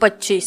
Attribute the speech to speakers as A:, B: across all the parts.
A: 25।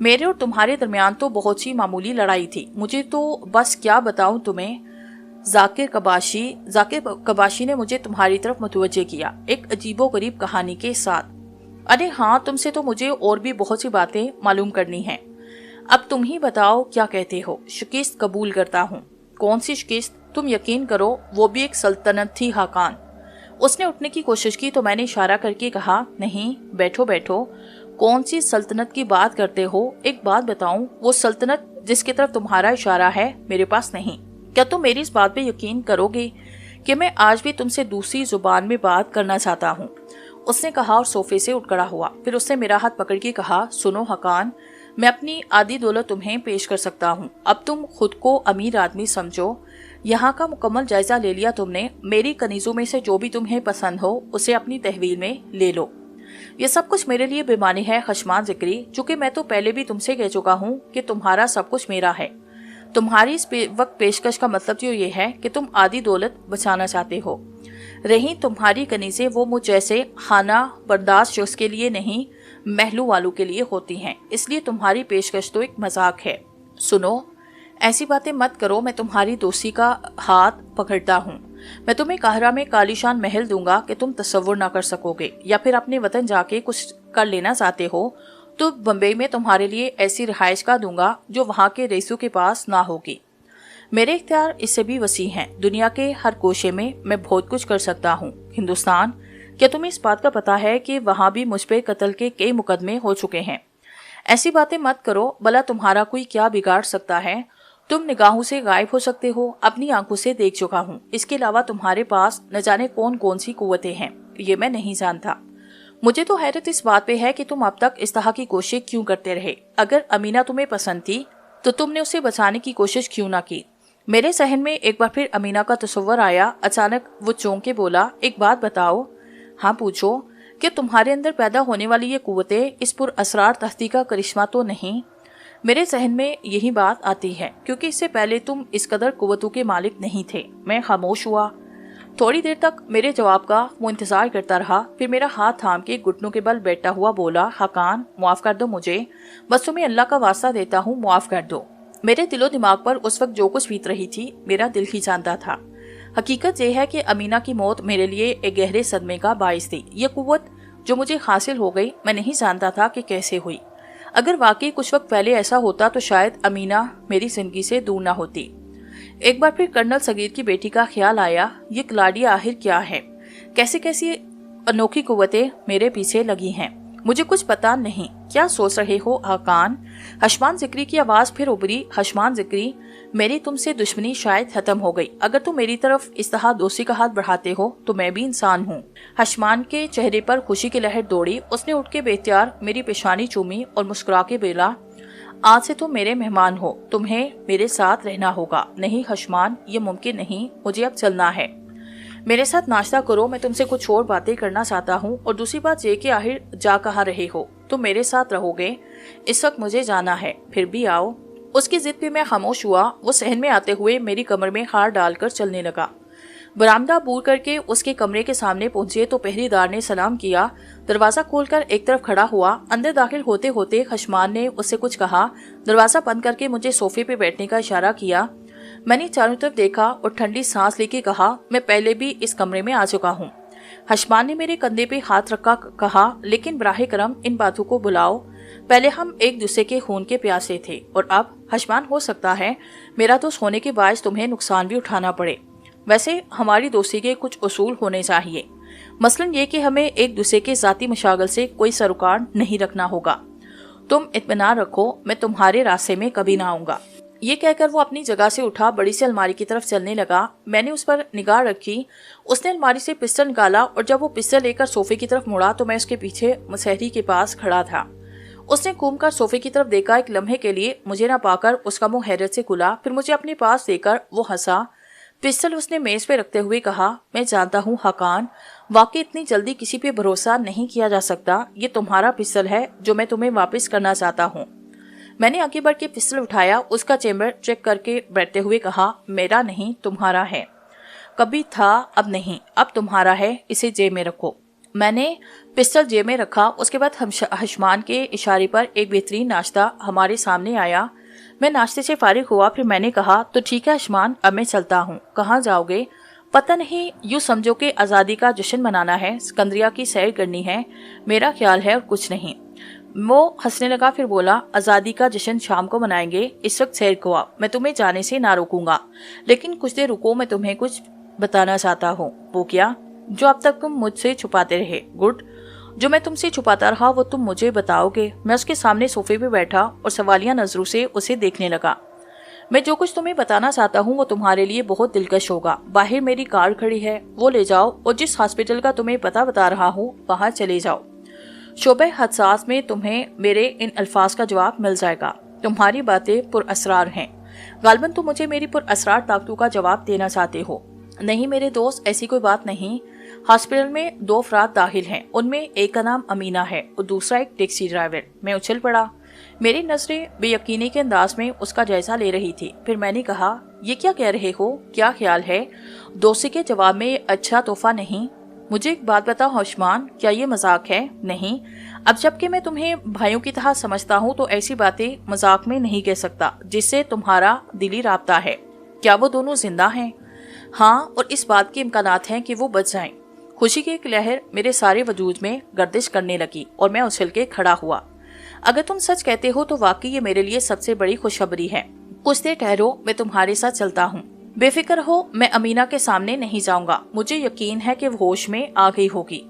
A: میرے اور تمہارے درمیان تو بہت سی معمولی لڑائی تھی، مجھے تو بس کیا بتاؤں تمہیں۔ ذاکر کباشی نے مجھے تمہاری طرف متوجہ کیا ایک عجیب و غریب کہانی کے ساتھ۔ ارے ہاں، تم سے تو مجھے اور بھی بہت سی باتیں معلوم کرنی ہیں، اب تم ہی بتاؤ کیا کہتے ہو۔ شکست قبول کرتا ہوں۔ کون سی شکست؟ تم یقین کرو وہ بھی ایک سلطنت تھی حاکان۔ اس نے اٹھنے کی کوشش کی تو میں نے اشارہ کر کے کہا، نہیں بیٹھو بیٹھو، کون سی سلطنت کی بات کرتے ہو؟ ایک بات بتاؤں، وہ سلطنت جس کی طرف تمہارا اشارہ ہے میرے پاس نہیں۔ کیا تم میری اس بات پہ یقین کرو گے کہ میں آج بھی تم سے دوسری زبان میں بات کرنا چاہتا ہوں؟ اس نے کہا اور صوفے سے اٹھ کھڑا ہوا۔ پھر اس نے میرا ہاتھ پکڑ کے کہا، سنو حاکان، میں اپنی آدھی دولت تمہیں پیش کر سکتا ہوں، اب تم خود کو امیر آدمی سمجھو۔ یہاں کا مکمل جائزہ لے لیا تم نے، میری کنیزوں میں سے جو بھی تمہیں پسند ہو اسے اپنی تحویل میں لے لو۔ یہ سب کچھ میرے لیے بے معنی ہے خشمان ذکری، چونکہ میں تو پہلے بھی تم سے کہہ چکا ہوں کہ تمہارا سب کچھ میرا ہے۔ تمہاری اس وقت پیشکش کا مطلب جو یہ ہے کہ تم آدھی دولت بچانا چاہتے ہو۔ رہی تمہاری کنیزیں، وہ مجھ جیسے خانہ برداشت شخص کے لیے نہیں، محلوں والوں کے لیے ہوتی ہیں، اس لیے تمہاری پیشکش تو ایک مذاق ہے۔ سنو، ایسی باتیں مت کرو، میں تمہاری دوستی کا ہاتھ پکڑتا ہوں۔ میں تمہیں قاہرہ میں کالی شان محل دوں گا کہ تم تصور نہ کر سکو گے، یا پھر اپنے وطن جا کے کچھ کر لینا چاہتے ہو تو بمبئی میں تمہارے لیے ایسی رہائش گاہ دوں گا جو وہاں کے رئیسوں کے پاس نہ ہوگی۔ میرے اختیار اس سے بھی وسیع ہیں، دنیا کے ہر گوشے میں میں بہت کچھ کر سکتا ہوں۔ ہندوستان، کیا تمہیں اس بات کا پتا ہے کہ وہاں بھی مجھ پہ قتل کے کئی مقدمے ہو چکے ہیں؟ ایسی باتیں مت کرو، بھلا تمہارا کوئی کیا بگاڑ سکتا ہے؟ تم نگاہوں سے غائب ہو سکتے ہو، اپنی آنکھوں سے دیکھ چکا ہوں۔ اس کے علاوہ تمہارے پاس نہ جانے کون کون سی قوتیں ہیں، یہ میں نہیں جانتا۔ مجھے تو حیرت اس بات پہ ہے کہ تم اب تک اس طرح کی کوشش کیوں کرتے رہے۔ اگر امینہ تمہیں پسند تھی تو تم نے اسے بچانے کی کوشش کیوں نہ کی؟ میرے ذہن میں ایک بار پھر امینہ کا تصور آیا۔ اچانک وہ چونک کے بولا، ایک بات بتاؤ۔ ہاں پوچھو۔ کہ تمہارے اندر پیدا ہونے والی یہ قوتیں اس پر اسرار تختی کا کرشمہ تو نہیں؟ میرے ذہن میں یہی بات آتی ہے کیونکہ اس سے پہلے تم اس قدر قوتوں کے مالک نہیں تھے۔ میں خاموش ہوا۔ تھوڑی دیر تک میرے جواب کا وہ انتظار کرتا رہا، پھر میرا ہاتھ تھام کے گھٹنوں کے بل بیٹھا ہوا بولا، حاکان معاف کر دو مجھے، بس تمہیں اللہ کا واسطہ دیتا ہوں، معاف کر دو۔ میرے دل و دماغ پر اس وقت جو کچھ بیت رہی تھی میرا دل ہی جانتا تھا۔ حقیقت یہ ہے کہ امینہ کی موت میرے لیے ایک گہرے صدمے کا باعث تھی۔ یہ قوت جو مجھے حاصل ہو گئی، میں نہیں جانتا تھا کہ کیسے ہوئی۔ اگر واقعی کچھ وقت پہلے ایسا ہوتا تو شاید امینہ میری زندگی سے دور نہ ہوتی۔ ایک بار پھر کرنل صغیر کی بیٹی کا خیال آیا، یہ کلاڈیا آخر کیا ہے؟ کیسے کیسی انوکھی قوتیں میرے پیچھے لگی ہیں؟ مجھے کچھ پتا نہیں۔ کیا سوچ رہے ہو حاکان؟ حشمان ذکری کی آواز پھر ابھری۔ حشمان ذکری، میری تم سے دشمنی شاید ختم ہو گئی۔ اگر تم میری طرف اس طرح دوستی کا ہاتھ بڑھاتے ہو تو میں بھی انسان ہوں۔ حشمان کے چہرے پر خوشی کی لہر دوڑی۔ اس نے اٹھ کے بے اختیار میری پیشانی چومی اور مسکرا کے بولا، آج سے تم میرے مہمان ہو، تمہیں میرے ساتھ رہنا ہوگا۔ نہیں حشمان، یہ ممکن نہیں، مجھے اب چلنا ہے۔ میرے ساتھ ناشتہ کرو، میں تم سے کچھ اور باتیں کرنا چاہتا ہوں، اور دوسری بات یہ کہ آخر جا کہاں رہے ہو؟ تم میرے ساتھ رہو گے؟ اس وقت مجھے جانا ہے، پھر بھی آؤ۔ اس کی ضد پہ میں خاموش ہوا۔ وہ صحن میں آتے ہوئے میری کمر میں ہار ڈال کر چلنے لگا۔ برآمدہ عبور کر کے اس کے کمرے کے سامنے پہنچے تو پہری دار نے سلام کیا، دروازہ کھول کر ایک طرف کھڑا ہوا۔ اندر داخل ہوتے ہوتے حشمان نے اس سے کچھ کہا، دروازہ بند کر کے مجھے صوفے پہ بیٹھنے کا اشارہ کیا۔ میں نے چاروں طرف دیکھا اور ٹھنڈی سانس لے کے کہا، میں پہلے بھی اس کمرے میں آ چکا ہوں۔ حشمان نے میرے کندھے پہ ہاتھ رکھا، کہا، لیکن براہ کرم ان باتوں کو بلاؤ، پہلے ہم ایک دوسرے کے خون کے پیاسے تھے، اور اب حشمان ہو سکتا ہے میرا دوست ہونے کے باعث تمہیں نقصان بھی اٹھانا پڑے۔ ویسے ہماری دوستی کے کچھ اصول ہونے چاہیے، مثلاً یہ کہ ہمیں ایک دوسرے کے ذاتی مشاغل سے کوئی سروکار نہیں رکھنا ہوگا۔ تم اطمینان رکھو، میں تمہارے راستے میں کبھی نہ آؤں گا۔ یہ کہہ کر وہ اپنی جگہ سے اٹھا، بڑی سی الماری کی طرف چلنے لگا۔ میں نے اس پر نگاہ رکھی۔ اس نے الماری سے پسٹل نکالا، اور جب وہ پسٹل لے کر صوفے کی طرف مڑا تو میں اس کے پیچھے مسہری کے پاس کھڑا تھا۔ اس نے گھوم کر صوفے کی طرف دیکھا، ایک لمحے کے لیے مجھے نہ پا کر اس کا منہ حیرت سے کھلا، پھر مجھے اپنے پاس دے کر وہ ہنسا۔ پسٹل اس نے میز پہ رکھتے ہوئے کہا، میں جانتا ہوں حاکان، واقعی اتنی جلدی کسی پہ بھروسہ نہیں کیا جا سکتا۔ یہ تمہارا پسٹل ہے جو میں تمہیں واپس کرنا چاہتا ہوں۔ میں نے آگے بڑھ کے پسٹل اٹھایا، اس کا چیمبر چیک کر کے بیٹھتے ہوئے کہا، میرا نہیں تمہارا ہے، کبھی تھا اب نہیں، اب تمہارا ہے، اسے جیب میں رکھو۔ میں نے پسٹل جیب میں رکھا۔ اس کے بعد حشمان کے اشارے پر ایک بہترین ناشتہ ہمارے سامنے آیا۔ میں ناشتے سے فارغ ہوا، پھر میں نے کہا تو ٹھیک ہے حشمان، اب میں چلتا ہوں۔ کہاں جاؤ گے؟ پتہ نہیں، یوں سمجھو کہ آزادی کا جشن منانا ہے، سکندریہ کی سیر کرنی ہے، میرا خیال ہے، اور کچھ نہیں۔ وہ ہنسنے لگا، پھر بولا آزادی کا جشن شام کو منائیں گے، اس وقت سیر کو آؤ، میں تمہیں جانے سے نہ روکوں گا، لیکن کچھ دیر رکو، میں تمہیں کچھ بتانا چاہتا ہوں۔ وہ کیا؟ جو اب تک تم مجھ سے چھپاتے رہے۔ گڈ، جو میں تم سے چھپاتا رہا وہ تم مجھے بتاؤ گے۔ میں اس کے سامنے صوفے پہ بیٹھا اور سوالیہ نظروں سے اسے دیکھنے لگا۔ میں جو کچھ تمہیں بتانا چاہتا ہوں وہ تمہارے لیے بہت دلکش ہوگا۔ باہر میری کار کھڑی ہے، وہ لے جاؤ، اور جس ہاسپٹل کا تمہیں پتہ بتا رہا ہوں وہاں چلے جاؤ۔ شعبہ حساس میں تمہیں میرے ان الفاظ کا جواب مل جائے گا۔ تمہاری باتیں پر اسرار ہیں، غالباً تم مجھے میری پر اسرار طاقتوں کا جواب دینا چاہتے ہو۔ نہیں میرے دوست، ایسی کوئی بات نہیں۔ ہاسپٹل میں 2 افراد داخل ہیں، ان میں ایک کا نام امینہ ہے اور دوسرا ایک ٹیکسی ڈرائیور۔ میں اچھل پڑا، میری نظریں بے یقینی کے انداز میں اس کا جائزہ لے رہی تھی۔ پھر میں نے کہا یہ کیا کہہ رہے ہو؟ کیا خیال ہے؟ دوستی کے جواب میں اچھا تحفہ نہیں۔ مجھے ایک بات بتاؤ حشمان، کیا یہ مذاق ہے؟ نہیں، اب جب کہ میں تمہیں بھائیوں کی طرح سمجھتا ہوں تو ایسی باتیں مذاق میں نہیں کہہ سکتا جس سے تمہارا دلی رابطہ ہے۔ کیا وہ دونوں زندہ ہیں؟ ہاں، اور اس بات کے امکانات ہیں کہ وہ بچ جائیں۔ خوشی کی ایک لہر میرے سارے وجود میں گردش کرنے لگی اور میں اچھل کے کھڑا ہوا۔ اگر تم سچ کہتے ہو تو واقعی یہ میرے لیے سب سے بڑی خوشخبری ہے۔ کچھ دیر ٹھہرو، میں تمہارے ساتھ چلتا ہوں۔ بے فکر ہو، میں امینہ کے سامنے نہیں جاؤں گا، مجھے یقین ہے کہ وہ ہوش میں آ گئی ہوگی،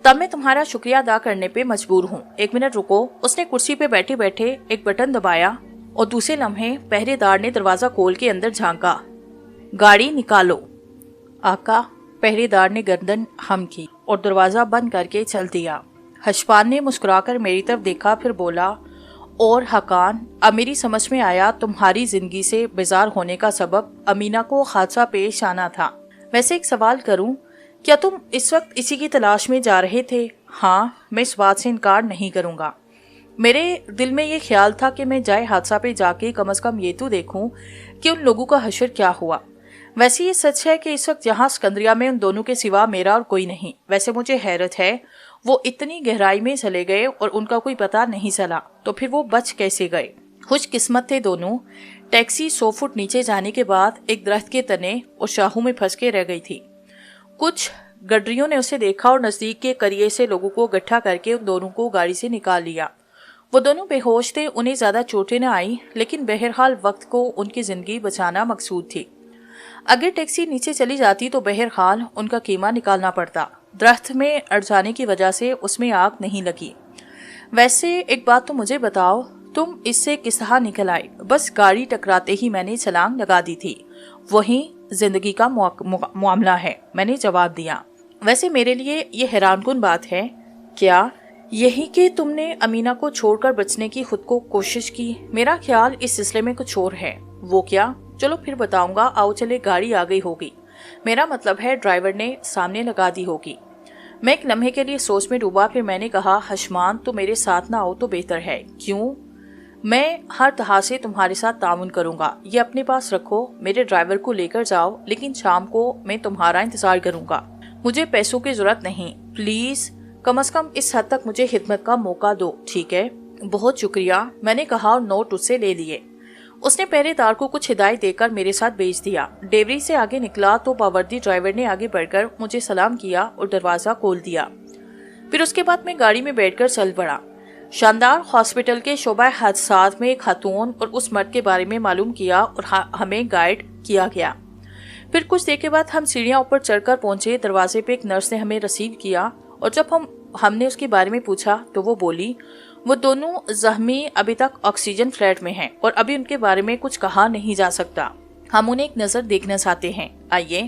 A: تب میں تمہارا شکریہ ادا کرنے پہ مجبور ہوں۔ 1 منٹ رکو۔ اس نے کرسی پہ بیٹھے بیٹھے ایک بٹن دبایا اور دوسرے لمحے پہرے دار نے دروازہ کھول کے اندر جھانکا۔ گاڑی نکالو آقا، پہرے دار نے گردن ہم کی اور دروازہ بند کر کے چل دیا۔ حشمان نے مسکرا کر میری طرف دیکھا، پھر بولا اور حقان، اب میری سمجھ میں آیا تمہاری زندگی سے بیزار ہونے کا سبب امینہ کو حادثہ پیش آنا تھا۔ ویسے ایک سوال کروں، کیا تم اس وقت اسی کی تلاش میں جا رہے تھے؟ ہاں، میں اس بات سے انکار نہیں کروں گا۔ میرے دل میں یہ خیال تھا کہ میں جائے حادثہ پہ جا کے کم از کم یہ تو دیکھوں کہ ان لوگوں کا حشر کیا ہوا۔ ویسے یہ سچ ہے کہ اس وقت یہاں سکندریہ میں ان دونوں کے سوا میرا اور کوئی نہیں۔ ویسے مجھے حیرت ہے وہ اتنی گہرائی میں چلے گئے اور ان کا کوئی پتہ نہیں چلا، تو پھر وہ بچ کیسے گئے؟ خوش قسمت تھے دونوں۔ ٹیکسی 100 فٹ نیچے جانے کے بعد ایک درخت کے تنے اور شاخوں میں پھنس کے رہ گئی تھی۔ کچھ گڈریوں نے اسے دیکھا اور نزدیک کے قریے سے لوگوں کو اکٹھا کر کے ان دونوں کو گاڑی سے نکال لیا۔ وہ دونوں بے ہوش تھے، انہیں زیادہ چوٹیں نہ آئیں، لیکن بہرحال وقت کو ان کی زندگی بچانا مقصود تھی۔ اگر ٹیکسی نیچے چلی جاتی تو بہرحال ان کا قیمہ نکالنا پڑتا۔ درخت میں اڑ جانے کی وجہ سے اس میں آگ نہیں لگی۔ ویسے ایک بات تو مجھے بتاؤ، تم اس سے کس طرح نکل آئے؟ بس گاڑی ٹکراتے ہی میں نے چھلانگ لگا دی تھی، وہی زندگی کا معاملہ ہے، میں نے جواب دیا۔ ویسے میرے لیے یہ حیران کن بات ہے۔ کیا؟ یہی کہ تم نے امینہ کو چھوڑ کر بچنے کی خود کو کوشش کی۔ میرا خیال اس سلسلے میں کچھ اور ہے۔ وہ کیا؟ چلو پھر بتاؤں گا، آؤ چلے، گاڑی آ گئی ہوگی، میرا مطلب ہے ڈرائیور نے سامنے لگا دی ہوگی۔ میں ایک لمحے کے لیے سوچ میں ڈوبا، پھر میں نے کہا حشمان تو میرے ساتھ نہ آؤ تو بہتر ہے۔ کیوں؟ میں ہر طرح سے تمہارے ساتھ تعاون کروں گا، یہ اپنے پاس رکھو، میرے ڈرائیور کو لے کر جاؤ، لیکن شام کو میں تمہارا انتظار کروں گا۔ مجھے پیسوں کی ضرورت نہیں، پلیز کم از کم اس حد تک مجھے خدمت کا موقع دو، ٹھیک ہے؟ بہت شکریہ، میں نے کہا اور نوٹ اس سے لے لیے۔ اس نے پہرے دار کو کچھ ہدایت دے کر میرے ساتھ بھیج دیا۔ ڈیوری سے آگے نکلا تو باوردی ڈرائیور نے آگے بڑھ کر مجھے سلام کیا اور دروازہ کھول دیا۔ پھر اس کے بعد میں گاڑی میں بیٹھ کر چل پڑا۔ شاندار ہاسپٹل کے شعبہ حادثات میں ایک خاتون اور اس مرد کے بارے میں معلوم کیا اور ہمیں گائیڈ کیا گیا۔ پھر کچھ دیر کے بعد ہم سیڑھیاں اوپر چڑھ کر پہنچے۔ دروازے پہ ایک نرس نے ہمیں ریسیو کیا اور جب ہم نے اس کے بارے میں پوچھا تو وہ بولی وہ دونوں زخمی ابھی تک آکسیجن فلیٹ میں ہیں اور ابھی ان کے بارے میں کچھ کہا نہیں جا سکتا، ہم انہیں ایک نظر دیکھنا چاہتے ہیں، آئیے۔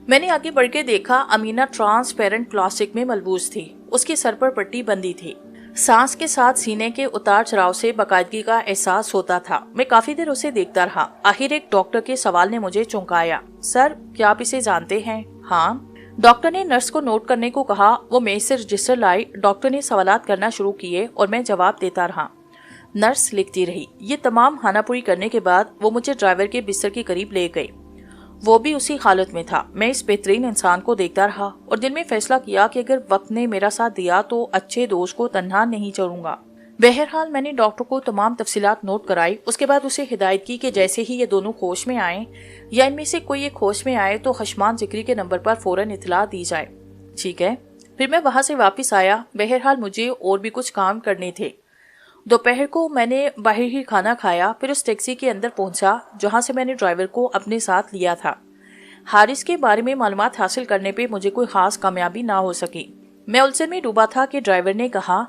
A: میں نے آگے بڑھ کے دیکھا امینہ ٹرانسپیرنٹ پلاسٹک میں ملبوس تھی، اس کے سر پر پٹی بندی تھی، سانس کے ساتھ سینے کے اتار چڑھاؤ سے باقاعدگی کا احساس ہوتا تھا۔ میں کافی دیر اسے دیکھتا رہا، آخر ایک ڈاکٹر کے سوال نے مجھے چونکایا، سر کیا آپ اسے جانتے ہیں؟ ہاں۔ ڈاکٹر نے نرس کو نوٹ کرنے کو کہا، وہ میز سے رجسٹر لائی۔ ڈاکٹر نے سوالات کرنا شروع کیے اور میں جواب دیتا رہا۔ نرس لکھتی رہی۔ یہ تمام خانہ پوری کرنے کے بعد وہ مجھے ڈرائیور کے بستر کے قریب لے گئے۔ وہ بھی اسی حالت میں تھا۔ میں اس بہترین انسان کو دیکھتا رہا اور دل میں فیصلہ کیا کہ اگر وقت نے میرا ساتھ دیا تو اچھے دوست کو تنہا نہیں چھوڑوں گا۔ بہرحال میں نے ڈاکٹر کو تمام تفصیلات نوٹ کرائی۔ اس کے بعد اسے ہدایت کی کہ جیسے ہی یہ دونوں ہوش میں آئیں یا ان میں سے کوئی ایک ہوش میں آئے تو حشمان ذکری کے نمبر پر فوراً اطلاع دی جائے۔ ٹھیک ہے۔ پھر میں وہاں سے واپس آیا۔ بہرحال مجھے اور بھی کچھ کام کرنے تھے۔ دوپہر کو میں نے باہر ہی کھانا کھایا، پھر اس ٹیکسی کے اندر پہنچا جہاں سے میں نے ڈرائیور کو اپنے ساتھ لیا تھا۔ حارث کے بارے میں معلومات حاصل کرنے پہ مجھے کوئی خاص کامیابی نہ ہو سکی۔ میں الجھن میں ڈوبا تھا کہ ڈرائیور نے کہا،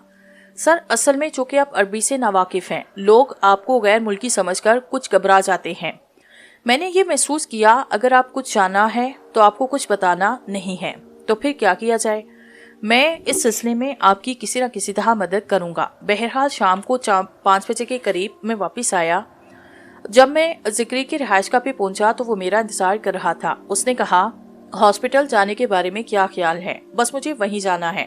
A: سر اصل میں چونکہ آپ عربی سے ناواقف ہیں، لوگ آپ کو غیر ملکی سمجھ کر کچھ گھبرا جاتے ہیں۔ میں نے یہ محسوس کیا اگر آپ کچھ جانا ہے تو آپ کو کچھ بتانا نہیں ہے، تو پھر کیا کیا جائے؟ میں اس سلسلے میں آپ کی کسی نہ کسی طرح مدد کروں گا۔ بہرحال شام کو 5 بجے کے قریب میں واپس آیا۔ جب میں ذکری کی رہائش گاہ پہ پہنچا تو وہ میرا انتظار کر رہا تھا۔ اس نے کہا، ہاسپٹل جانے کے بارے میں کیا خیال ہے؟ بس مجھے وہیں جانا ہے،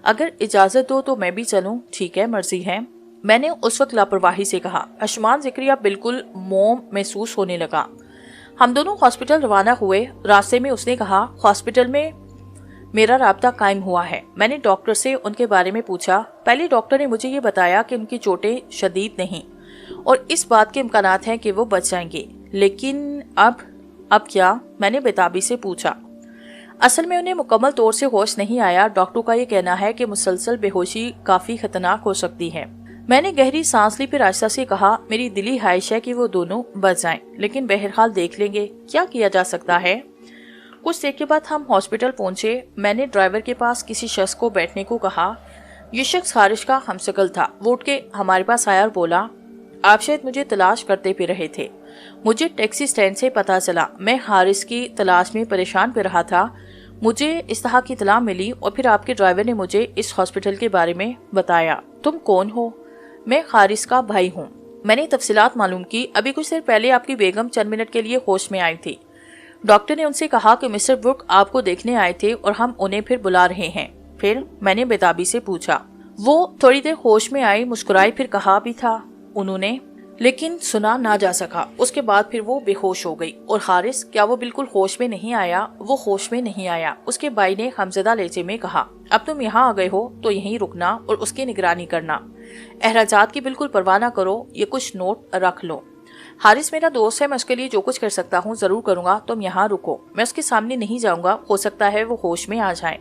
A: اگر اجازت دو تو میں بھی چلوں۔ ٹھیک ہے، مرضی ہے، میں نے اس وقت لاپرواہی سے کہا۔ حشمان ذکری اب بالکل موم محسوس ہونے لگا۔ ہم دونوں ہاسپٹل روانہ ہوئے۔ راستے میں اس نے کہا، ہاسپٹل میں میرا رابطہ قائم ہوا ہے۔ میں نے ڈاکٹر سے ان کے بارے میں پوچھا۔ پہلے ڈاکٹر نے مجھے یہ بتایا کہ ان کی چوٹیں شدید نہیں اور اس بات کے امکانات ہیں کہ وہ بچ جائیں گے، لیکن اب کیا؟ میں نے بےتابی سے پوچھا۔ اصل میں انہیں مکمل طور سے ہوش نہیں آیا۔ ڈاکٹر کا یہ کہنا ہے کہ مسلسل بے ہوشی کافی خطرناک ہو سکتی ہے۔ میں نے گہری سانس لی، پھر آہستہ سے کہا، میری دلی خواہش ہے کہ وہ دونوں بچ جائیں، لیکن بہرحال دیکھ لیں گے کیا کیا جا سکتا ہے۔ کچھ دیر کے بعد ہم ہاسپٹل پہنچے۔ میں نے ڈرائیور کے پاس کسی شخص کو بیٹھنے کو کہا۔ یہ شخص حارث کا ہمشکل تھا۔ وہ اٹھ کے ہمارے پاس آیا اور بولا، آپ شاید مجھے تلاش کرتے پھر رہے تھے۔ مجھے ٹیکسی سٹینڈ سے پتہ چلا۔ میں حارث کی تلاش میں پریشان پہ رہا تھا۔ مجھے اس طرح کی اطلاع ملی اور پھر آپ کے ڈرائیور نے مجھے اس ہاسپٹل کے بارے میں بتایا۔ تم کون ہو؟ میں حارث کا بھائی ہوں۔ میں نے تفصیلات معلوم کی۔ ابھی کچھ دیر پہلے آپ کی بیگم چند منٹ کے لیے ہوش میں آئی تھی۔ ڈاکٹر نے ان سے کہا کہ مسٹر برک آپ کو دیکھنے آئے تھے اور ہم انہیں پھر بلا رہے ہیں۔ پھر میں نے بےتابی سے پوچھا۔ وہ تھوڑی دیر ہوش میں آئی، مسکرائی، پھر کہا بھی تھا انہوں نے، لیکن سنا نہ جا سکا۔ اس کے بعد پھر وہ بے ہوش ہو گئی۔ اور حارث، کیا وہ بالکل ہوش میں نہیں آیا؟ وہ ہوش میں نہیں آیا، اس کے بھائی نے غمزدہ لہجے میں کہا۔ اب تم یہاں آ گئے ہو تو یہیں رکنا اور اس کی نگرانی کرنا۔ اخراجات کی بالکل پرواہ نہ کرو، یہ کچھ نوٹ رکھ لو۔ حارث میرا دوست ہے، میں اس کے لیے جو کچھ کر سکتا ہوں ضرور کروں گا۔ تم یہاں رکو، میں اس کے سامنے نہیں جاؤں گا، ہو سکتا ہے وہ ہوش میں آ جائے،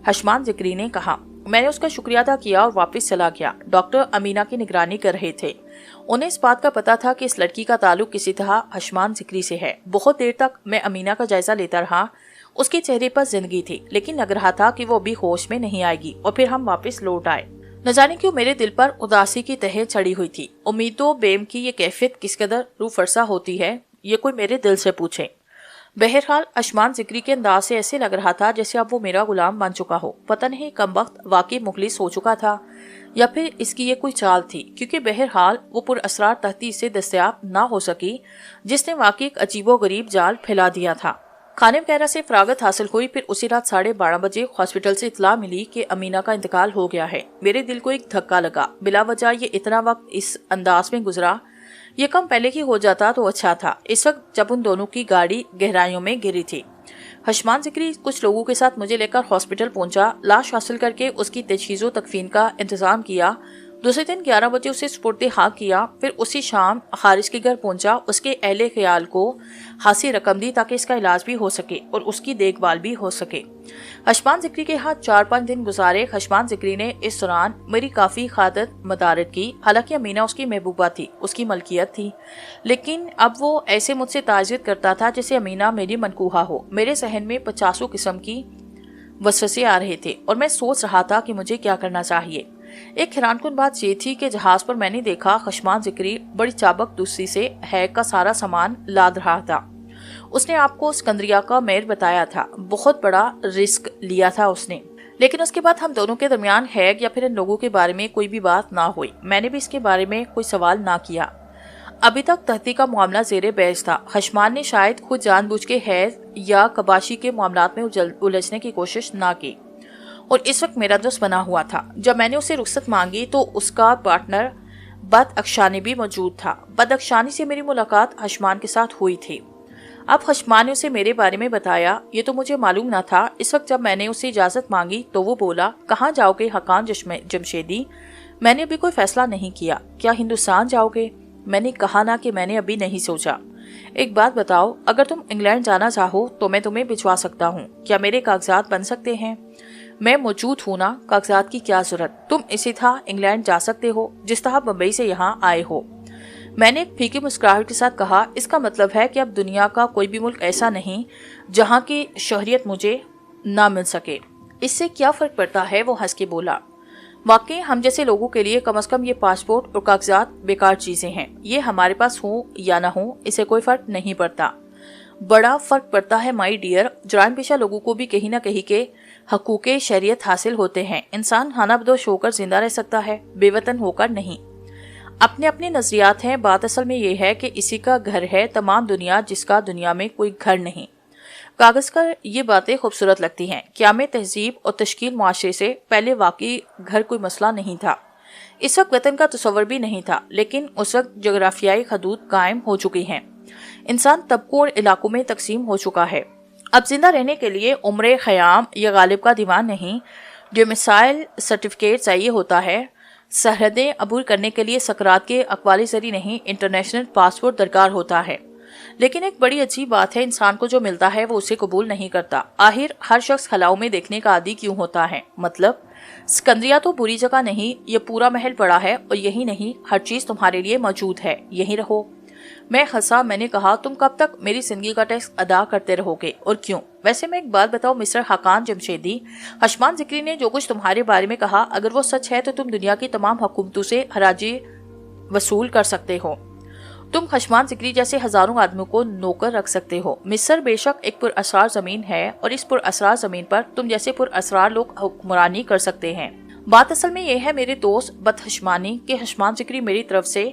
A: حشمان ذکری نے کہا۔ میں نے اس کا شکریہ ادا کیا اور واپس چلا گیا۔ ڈاکٹر امینہ کی نگرانی کر رہے تھے۔ انہیں اس بات کا پتا تھا کہ اس لڑکی کا تعلق کسی طرح حشمان ذکری سے ہے۔ بہت دیر تک میں امینہ کا جائزہ لیتا رہا۔ اس کے چہرے پر زندگی تھی، لیکن لگ رہا تھا کہ وہ ابھی ہوش میں نہیں آئے گی، اور پھر ہم واپس لوٹ آئے۔ نہ جانے کیوں میرے دل پر اداسی کی تہ چڑھی ہوئی تھی۔ امید و بیم کی یہ کیفیت کس قدر روح فرسا ہوتی ہے، یہ کوئی میرے دل سے پوچھے۔ بہرحال حشمان ذکری کے انداز سے ایسے لگ رہا تھا جیسے اب وہ میرا غلام بن چکا ہو۔ پتہ نہیں کم وقت واقعی مخلص ہو چکا تھا یا پھر اس کی یہ کوئی چال تھی، کیونکہ بہرحال وہ پر اسرار تحتی سے دستیاب نہ ہو سکی جس نے واقعی ایک عجیب و غریب جال پھیلا دیا تھا۔ کھانے وغیرہ سے فراغت حاصل ہوئی، پھر اسی رات 12:30 بجے ہاسپٹل سے اطلاع ملی کہ امینہ کا انتقال ہو گیا ہے۔ میرے دل کو ایک دھکا لگا۔ بلا وجہ یہ اتنا وقت اس انداز میں گزرا، یہ کم پہلے ہی ہو جاتا تو اچھا تھا، اس وقت جب ان دونوں کی گاڑی گہرائیوں میں گری تھی۔ حشمان ذکری کچھ لوگوں کے ساتھ مجھے لے کر ہاسپٹل پہنچا۔ لاش حاصل کر کے اس کی تجہیز و تکفین کا انتظام کیا۔ دوسرے دن 11 بجے اسے سپرد حق کیا۔ پھر اسی شام حارث کے گھر پہنچا۔ اس کے اہل خیال کو خاصی رقم دی تاکہ اس کا علاج بھی ہو سکے اور اس کی دیکھ بھال بھی ہو سکے۔ حشمان ذکری کے ہاتھ 4-5 دن گزارے۔ حشمان ذکری نے اس دوران میری کافی خدمت مدارت کی۔ حالانکہ امینہ اس کی محبوبہ تھی، اس کی ملکیت تھی، لیکن اب وہ ایسے مجھ سے تعزیت کرتا تھا جیسے امینہ میری منکوحہ ہو۔ میرے ذہن میں 50 قسم کی وسوسے آ رہے تھے اور میں سوچ رہا تھا کہ مجھے کیا کرنا چاہیے۔ ایک حیران کن بات یہ تھی کہ جہاز پر میں نے دیکھا حشمان ذکری بڑی چابک دوسری سے ہیگ کا سارا سامان لاد رہا تھا۔ اس نے آپ کو اسکندریہ کا میر بتایا تھا۔ بہت بڑا رسک لیا تھا اس نے، لیکن اس کے بعد ہم دونوں کے درمیان ہیگ یا پھر ان لوگوں کے بارے میں کوئی بھی بات نہ ہوئی۔ میں نے بھی اس کے بارے میں کوئی سوال نہ کیا۔ ابھی تک تحقیق کا معاملہ زیر بحث تھا۔ حشمان نے شاید خود جان بوجھ کے حیض یا کباشی کے معاملات میں الجھنے کی کوشش نہ کی، اور اس وقت میرا دوست بنا ہوا تھا۔ جب میں نے اسے رخصت مانگی تو اس کا پارٹنر بداخشانی بھی موجود تھا۔ بداخشانی سے میری ملاقات حشمان کے ساتھ ہوئی تھی۔ اب خشمان نے اسے میرے بارے میں بتایا۔ یہ تو مجھے معلوم نہ تھا۔ اس وقت جب میں نے اسے اجازت مانگی تو وہ بولا، کہاں جاؤ گے حقان جمشیدی؟ میں نے ابھی کوئی فیصلہ نہیں کیا۔ کیا ہندوستان جاؤ گے؟ میں نے کہا نا کہ میں نے ابھی نہیں سوچا۔ ایک بات بتاؤ، اگر تم انگلینڈ جانا چاہو تو میں تمہیں بھجوا سکتا ہوں۔ کیا میرے کاغذات بن سکتے ہیں؟ میں موجود ہوں نا، کاغذات کی کیا ضرورت؟ تم اسی طرح انگلینڈ جا سکتے ہو جس طرح بمبئی سے یہاں آئے ہو۔ میں نے ایک پھیکی مسکراہٹ کے ساتھ کہا، اس کا مطلب ہے کہ اب دنیا کا کوئی بھی ملک ایسا نہیں جہاں کی شہریت مجھے نہ مل سکے۔ اس سے کیا فرق پڑتا ہے؟ وہ ہنس کے بولا۔ واقعی ہم جیسے لوگوں کے لیے کم از کم یہ پاسپورٹ اور کاغذات بیکار چیزیں ہیں۔ یہ ہمارے پاس ہوں یا نہ ہوں اسے کوئی فرق نہیں پڑتا۔ بڑا فرق پڑتا ہے مائی ڈیئر۔ جرائم پیشہ لوگوں کو بھی کہیں نہ کہیں کے حقوق شہریت حاصل ہوتے ہیں۔ انسان خانہ بدوش ہو کر زندہ رہ سکتا ہے، بے وطن ہو کر نہیں۔ اپنے اپنے نظریات ہیں۔ بات اصل میں یہ ہے کہ اسی کا گھر ہے تمام دنیا جس کا دنیا میں کوئی گھر نہیں۔ کاغذ کا یہ باتیں خوبصورت لگتی ہیں۔ قیام تہذیب اور تشکیل معاشرے سے پہلے واقعی گھر کوئی مسئلہ نہیں تھا۔ اس وقت وطن کا تصور بھی نہیں تھا، لیکن اس وقت جغرافیائی حدود قائم ہو چکی ہیں۔ انسان طبقوں اور علاقوں میں تقسیم ہو چکا ہے۔ اب زندہ رہنے کے لیے عمر خیام یا غالب کا دیوان نہیں، جو مسائل سرٹیفکیٹ چاہیے ہوتا ہے۔ سرحدیں عبور کرنے کے لیے سکرات کے اقوالی زری نہیں، انٹرنیشنل پاسپورٹ درکار ہوتا ہے۔ لیکن ایک بڑی عجیب بات ہے، انسان کو جو ملتا ہے وہ اسے قبول نہیں کرتا۔ آخر ہر شخص خلاؤں میں دیکھنے کا عادی کیوں ہوتا ہے؟ مطلب سکندریہ تو بری جگہ نہیں، یہ پورا محل پڑا ہے اور یہی نہیں، ہر چیز تمہارے لیے موجود ہے، یہی رہو۔ میں ہنسا۔ میں نے کہا، تم کب تک میری زندگی کا ٹیکس ادا کرتے رہو گے اور کیوں؟ ویسے میں ایک بات بتاؤ مسٹر حقان جمشیدی، خشمان ذکری نے جو کچھ تمہارے بارے میں کہا، اگر وہ سچ ہے تو تم دنیا کی تمام حکومتوں سے خراج وصول کر سکتے ہو۔ تم خشمان ذکری جیسے ہزاروں آدمیوں کو نوکر رکھ سکتے ہو۔ مصر بے شک ایک پر اسرار زمین ہے اور اس پر اسرار زمین پر تم جیسے پر اسرار لوگ حکمرانی کر سکتے ہیں۔ بات اصل میں یہ ہے میرے دوست بدخشمانی کہ خشمان ذکری میری طرف سے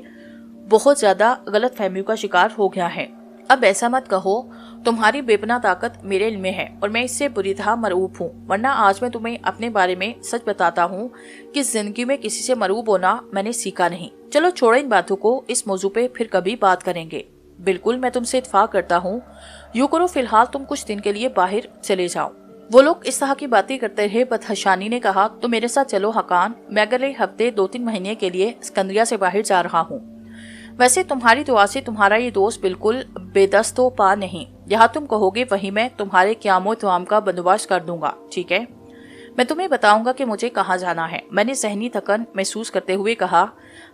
A: بہت زیادہ غلط فہمیوں کا شکار ہو گیا ہے۔ اب ایسا مت کہو، تمہاری بے پناہ طاقت میرے علم میں ہے اور میں اس سے بری طرح مرعوب ہوں، ورنہ آج میں تمہیں اپنے بارے میں سچ بتاتا ہوں کہ زندگی میں کسی سے مرعوب ہونا میں نے سیکھا نہیں۔ چلو چھوڑو ان باتوں کو، اس موضوع پہ پھر کبھی بات کریں گے۔ بالکل، میں تم سے اتفاق کرتا ہوں۔ یوں کرو، فی الحال تم کچھ دن کے لیے باہر چلے جاؤ۔ وہ لوگ اس طرح کی باتیں کرتے رہے۔ بدخشانی نے کہا، تو میرے ساتھ چلو حقان، میں اگلے ہفتے 2-3 مہینے کے لیے اسکندریہ سے باہر جا رہا ہوں۔ ویسے تمہاری دعا سے تمہارا یہ دوست بالکل بے دست و پا نہیں۔ یہاں تم کہو گے وہیں میں تمہارے قیام و توام کا بندوبست کر دوں گا، ٹھیک ہے؟ میں تمہیں بتاؤں گا کہ مجھے کہاں جانا ہے، میں نے ذہنی تھکن محسوس کرتے ہوئے کہا،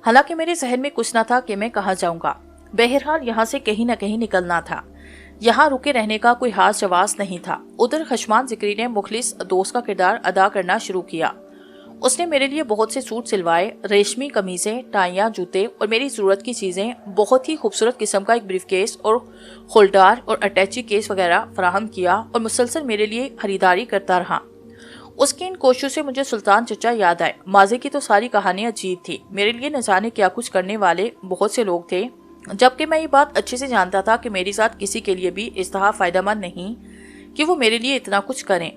A: حالانکہ میرے ذہن میں کچھ نہ تھا کہ میں کہاں جاؤں گا۔ بہرحال یہاں سے کہیں نہ کہیں نکلنا تھا، یہاں رکے رہنے کا کوئی حاص جواز نہیں تھا۔ ادھر خشمان ذکری نے مخلص دوست کا کردار ادا کرنا شروع کیا۔ اس نے میرے لیے بہت سے سوٹ سلوائے، ریشمی قمیضیں، ٹائیاں، جوتے اور میری ضرورت کی چیزیں، بہت ہی خوبصورت قسم کا ایک بریف کیس اور ہولڈر اور اٹیچی کیس وغیرہ فراہم کیا اور مسلسل میرے لیے خریداری کرتا رہا۔ اس کی ان کوششوں سے مجھے سلطان چچا یاد آئے۔ ماضی کی تو ساری کہانی عجیب تھی، میرے لیے نہ جانے کیا کچھ کرنے والے بہت سے لوگ تھے، جبکہ میں یہ بات اچھے سے جانتا تھا کہ میری ساتھ کسی کے لیے بھی اس طرح فائدہ مند نہیں کہ وہ میرے لیے اتنا کچھ کریں۔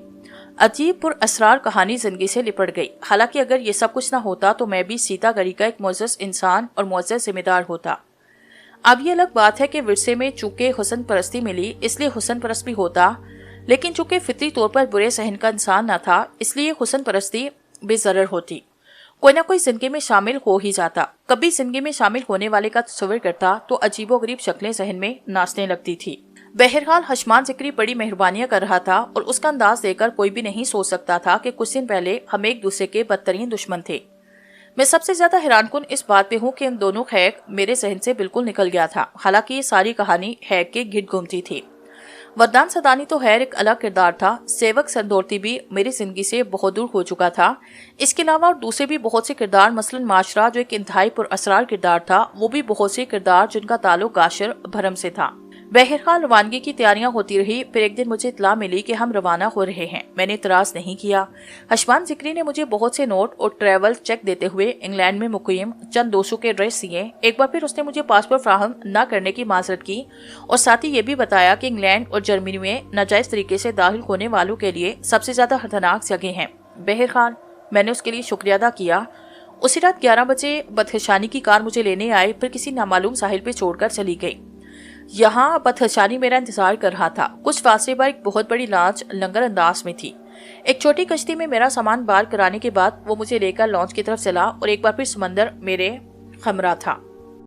A: عجیب پر اسرار کہانی زندگی سے لپٹ گئی۔ حالانکہ اگر یہ سب کچھ نہ ہوتا تو میں بھی سیتا گری کا ایک معزز انسان اور معزز ذمہ دار ہوتا۔ اب یہ الگ بات ہے کہ ورثے میں چونکہ حسن پرستی ملی اس لیے حسن پرست بھی ہوتا، لیکن چونکہ فطری طور پر برے ذہن کا انسان نہ تھا اس لیے حسن پرستی بے ضرر ہوتی۔ کوئی نہ کوئی زندگی میں شامل ہو ہی جاتا۔ کبھی زندگی میں شامل ہونے والے کا تصور کرتا تو عجیب و غریب شکلیں ذہن میں ناچنے لگتی تھی۔ بہرحال خشمان ذکری بڑی مہربانیاں کر رہا تھا اور اس کا انداز دیکھ کر کوئی بھی نہیں سوچ سکتا تھا کہ کچھ دن پہلے ہم ایک دوسرے کے بدترین دشمن تھے۔ میں سب سے زیادہ حیران کن اس بات پہ ہوں کہ ان دونوں خیک میرے ذہن سے بالکل نکل گیا تھا، حالانکہ یہ ساری کہانی خیک کے گھٹ گھومتی تھی۔ وردان صدانی تو خیر ایک الگ کردار تھا، سیوک سندورتی بھی میری زندگی سے بہت دور ہو چکا تھا۔ اس کے علاوہ اور دوسرے بھی بہت سے کردار، مثلاً معاشرہ جو ایک انتہائی پر اسرار کردار تھا، وہ بھی بہت سے کردار جن کا تعلق گاشر بھرم سے تھا۔ بہرحال روانگی کی تیاریاں ہوتی رہی۔ پھر ایک دن مجھے اطلاع ملی کہ ہم روانہ ہو رہے ہیں۔ میں نے اعتراض نہیں کیا۔ خشمان ذکری نے مجھے بہت سے نوٹ اور ٹریول چیک دیتے ہوئے انگلینڈ میں مقیم چند دوستوں کے ایڈریس دیے۔ ایک بار پھر اس نے مجھے پاسپورٹ فراہم نہ کرنے کی معذرت کی اور ساتھ ہی یہ بھی بتایا کہ انگلینڈ اور جرمنی میں ناجائز طریقے سے داخل ہونے والوں کے لیے سب سے زیادہ خطرناک جگہیں ہیں۔ بہرحال میں نے اس کے لیے شکریہ ادا کیا۔ اسی رات 11 بجے بدخشانی کی کار مجھے لینے آئی، پھر کسی نامعلوم ساحل پہ چھوڑ کر چلی گئی۔ یہاں بدخشانی میرا انتظار کر رہا تھا۔ کچھ فاصلے پر ایک بہت بڑی لانچ لنگر انداز میں تھی۔ ایک چھوٹی کشتی میں میرا سامان بار کرانے کے بعد وہ مجھے لے کر لانچ کی طرف چلا اور ایک بار پھر سمندر میرے ہمراہ تھا۔